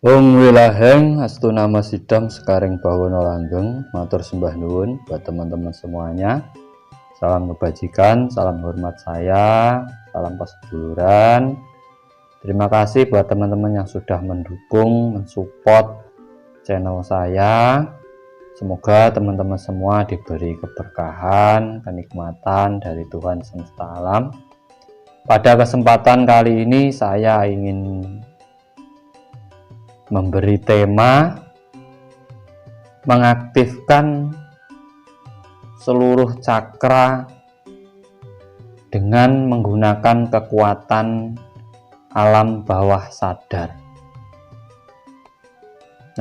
Om Wilaheng Astu Nama Sidam Sekaring Bawono Langgeng. Matur sembah nuwun buat teman-teman semuanya. Salam kebajikan, salam hormat saya, salam perseduluran. Terima kasih buat teman-teman yang sudah mendukung, mensupport channel saya. Semoga teman-teman semua diberi keberkahan, kenikmatan dari Tuhan semesta alam. Pada kesempatan kali ini saya ingin memberi tema mengaktifkan seluruh cakra dengan menggunakan kekuatan alam bawah sadar.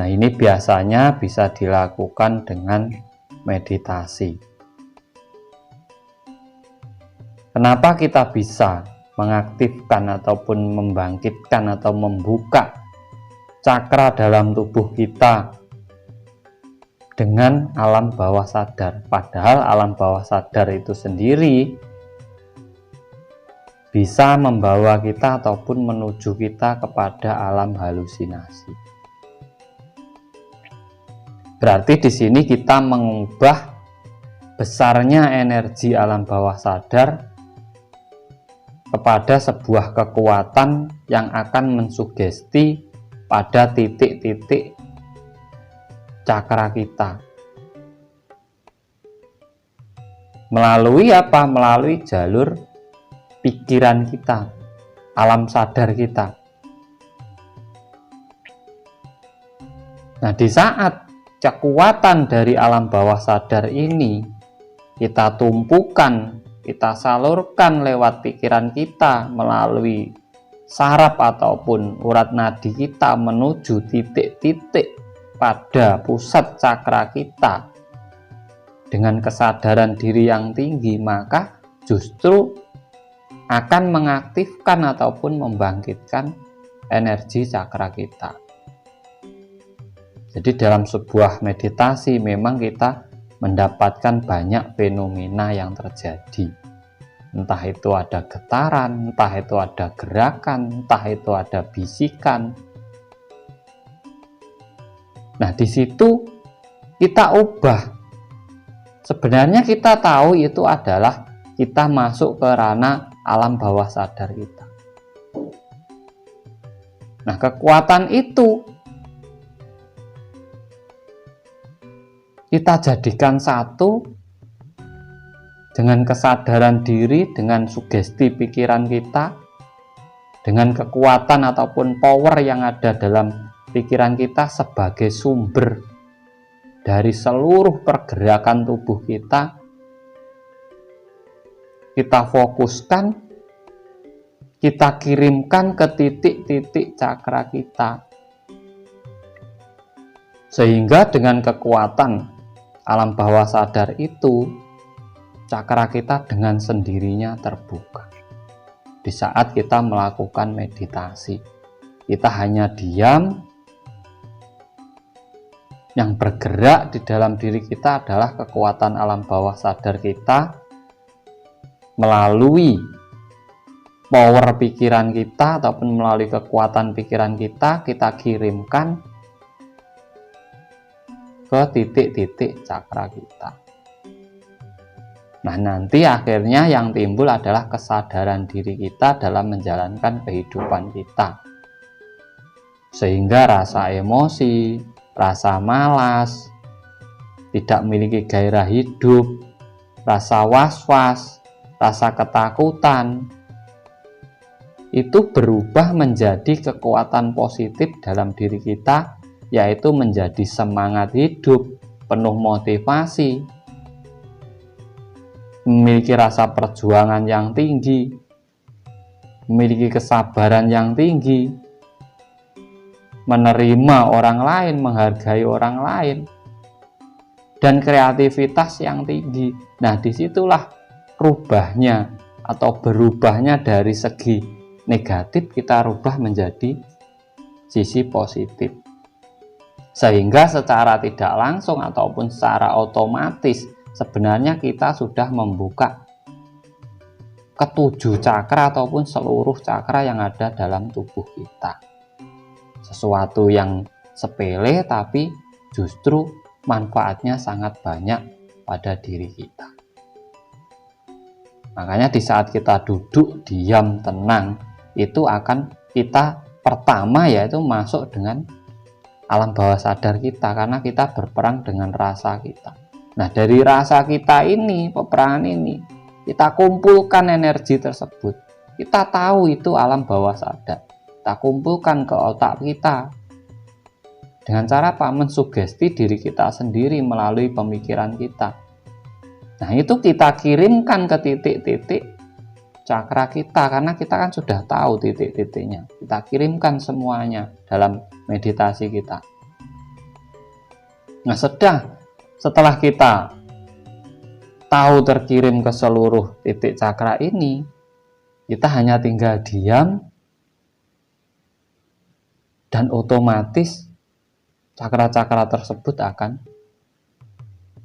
Nah, ini biasanya bisa dilakukan dengan meditasi. Kenapa kita bisa mengaktifkan ataupun membangkitkan atau membuka cakra dalam tubuh kita dengan alam bawah sadar? Padahal alam bawah sadar itu sendiri bisa membawa kita ataupun menuju kita kepada alam halusinasi. Berarti di sini kita mengubah besarnya energi alam bawah sadar kepada sebuah kekuatan yang akan mensugesti pada titik-titik cakra kita. Melalui apa? Melalui jalur pikiran kita, alam sadar kita. Nah, di saat kekuatan dari alam bawah sadar ini kita tumpukan, kita salurkan lewat pikiran kita melalui saraf ataupun urat nadi kita menuju titik-titik pada pusat cakra kita dengan kesadaran diri yang tinggi, maka justru akan mengaktifkan ataupun membangkitkan energi cakra kita. Jadi dalam sebuah meditasi memang kita mendapatkan banyak fenomena yang terjadi. Entah itu ada getaran, entah itu ada gerakan, entah itu ada bisikan. Nah, di situ kita ubah. Sebenarnya kita tahu itu adalah kita masuk ke ranah alam bawah sadar kita. Nah, kekuatan itu kita jadikan satu dengan kesadaran diri, dengan sugesti pikiran kita, dengan kekuatan ataupun power yang ada dalam pikiran kita sebagai sumber dari seluruh pergerakan tubuh kita. Kita fokuskan, kita kirimkan ke titik-titik cakra kita. Sehingga dengan kekuatan alam bawah sadar itu, cakra kita dengan sendirinya terbuka. Di saat kita melakukan meditasi, kita hanya diam. Yang bergerak di dalam diri kita adalah kekuatan alam bawah sadar kita melalui power pikiran kita ataupun melalui kekuatan pikiran kita kirimkan ke titik-titik cakra kita. Nah, nanti akhirnya yang timbul adalah kesadaran diri kita dalam menjalankan kehidupan kita. Sehingga rasa emosi, rasa malas, tidak memiliki gairah hidup, rasa was-was, rasa ketakutan, itu berubah menjadi kekuatan positif dalam diri kita, yaitu menjadi semangat hidup, penuh motivasi, memiliki rasa perjuangan yang tinggi, memiliki kesabaran yang tinggi, menerima orang lain, menghargai orang lain, dan kreativitas yang tinggi. Nah, disitulah rubahnya atau berubahnya dari segi negatif kita rubah menjadi sisi positif. Sehingga secara tidak langsung ataupun secara otomatis sebenarnya kita sudah membuka ketujuh cakra ataupun seluruh cakra yang ada dalam tubuh kita. sesuatu yang sepele tapi justru manfaatnya sangat banyak pada diri kita. Makanya di saat kita duduk diam tenang, itu akan kita pertama yaitu masuk dengan alam bawah sadar kita, karena kita berperang dengan rasa kita. Nah, dari rasa kita ini, peperangan ini, kita kumpulkan energi tersebut. Kita tahu itu alam bawah sadar. Kita kumpulkan ke otak kita. Dengan cara apa? Mensugesti diri kita sendiri melalui pemikiran kita. Nah, itu kita kirimkan ke titik-titik cakra kita, karena kita kan sudah tahu titik-titiknya. Kita kirimkan semuanya dalam meditasi kita. Nah, setelah kita tahu terkirim ke seluruh titik cakra ini, kita hanya tinggal diam dan otomatis cakra-cakra tersebut akan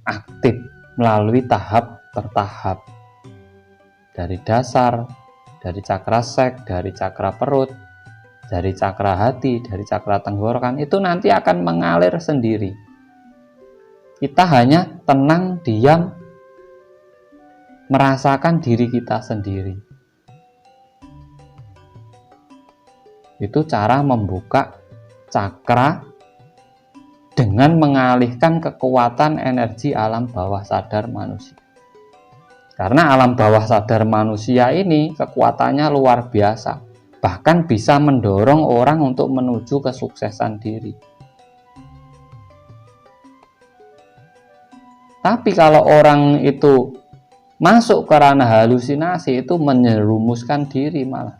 aktif melalui tahap bertahap. Dari dasar, dari cakra sek, dari cakra perut, dari cakra hati, dari cakra tenggorokan, itu nanti akan mengalir sendiri. Kita hanya tenang, diam, merasakan diri kita sendiri. Itu cara membuka cakra dengan mengalihkan kekuatan energi alam bawah sadar manusia. Karena alam bawah sadar manusia ini kekuatannya luar biasa, bahkan bisa mendorong orang untuk menuju kesuksesan diri. Tapi kalau orang itu masuk ke ranah halusinasi, itu menyerumuskan diri malah.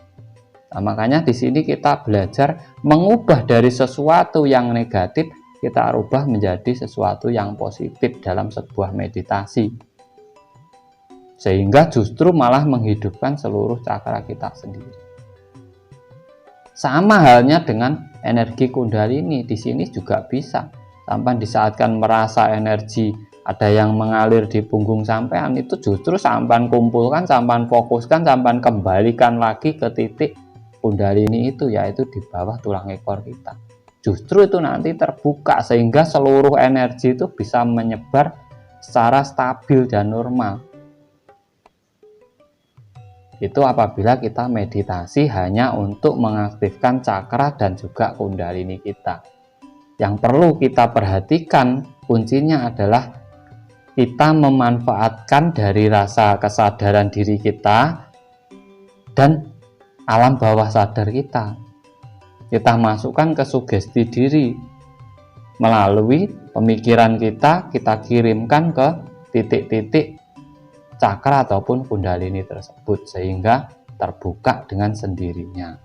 Nah, makanya di sini kita belajar mengubah dari sesuatu yang negatif, kita rubah menjadi sesuatu yang positif dalam sebuah meditasi. Sehingga justru malah menghidupkan seluruh cakra kita sendiri. Sama halnya dengan energi kundalini, di sini juga bisa. Sampai di saat kan merasa energi ada yang mengalir di punggung sampean, itu justru sampean kumpulkan, sampean fokuskan, sampean kembalikan lagi ke titik kundalini itu, yaitu di bawah tulang ekor kita. Justru itu nanti terbuka sehingga seluruh energi itu bisa menyebar secara stabil dan normal. Itu apabila kita meditasi hanya untuk mengaktifkan cakra dan juga kundalini kita. Yang perlu kita perhatikan kuncinya adalah kita memanfaatkan dari rasa kesadaran diri kita dan alam bawah sadar kita. Kita masukkan ke sugesti diri melalui pemikiran kita kirimkan ke titik-titik cakra ataupun kundalini tersebut, sehingga terbuka dengan sendirinya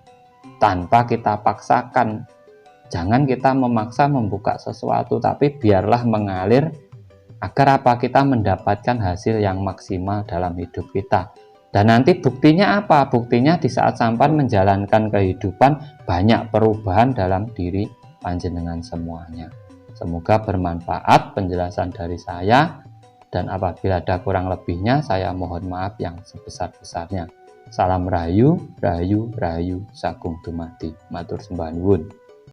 tanpa kita paksakan. Jangan kita memaksa membuka sesuatu, tapi biarlah mengalir agar apa? Kita mendapatkan hasil yang maksimal dalam hidup kita. Dan nanti buktinya apa? Buktinya di saat sampai menjalankan kehidupan, banyak perubahan dalam diri panjenengan semuanya. Semoga bermanfaat penjelasan dari saya, dan apabila ada kurang lebihnya saya mohon maaf yang sebesar-besarnya. Salam rahayu, rahayu, rahayu, sagung dumadi. Matur sembah nuwun.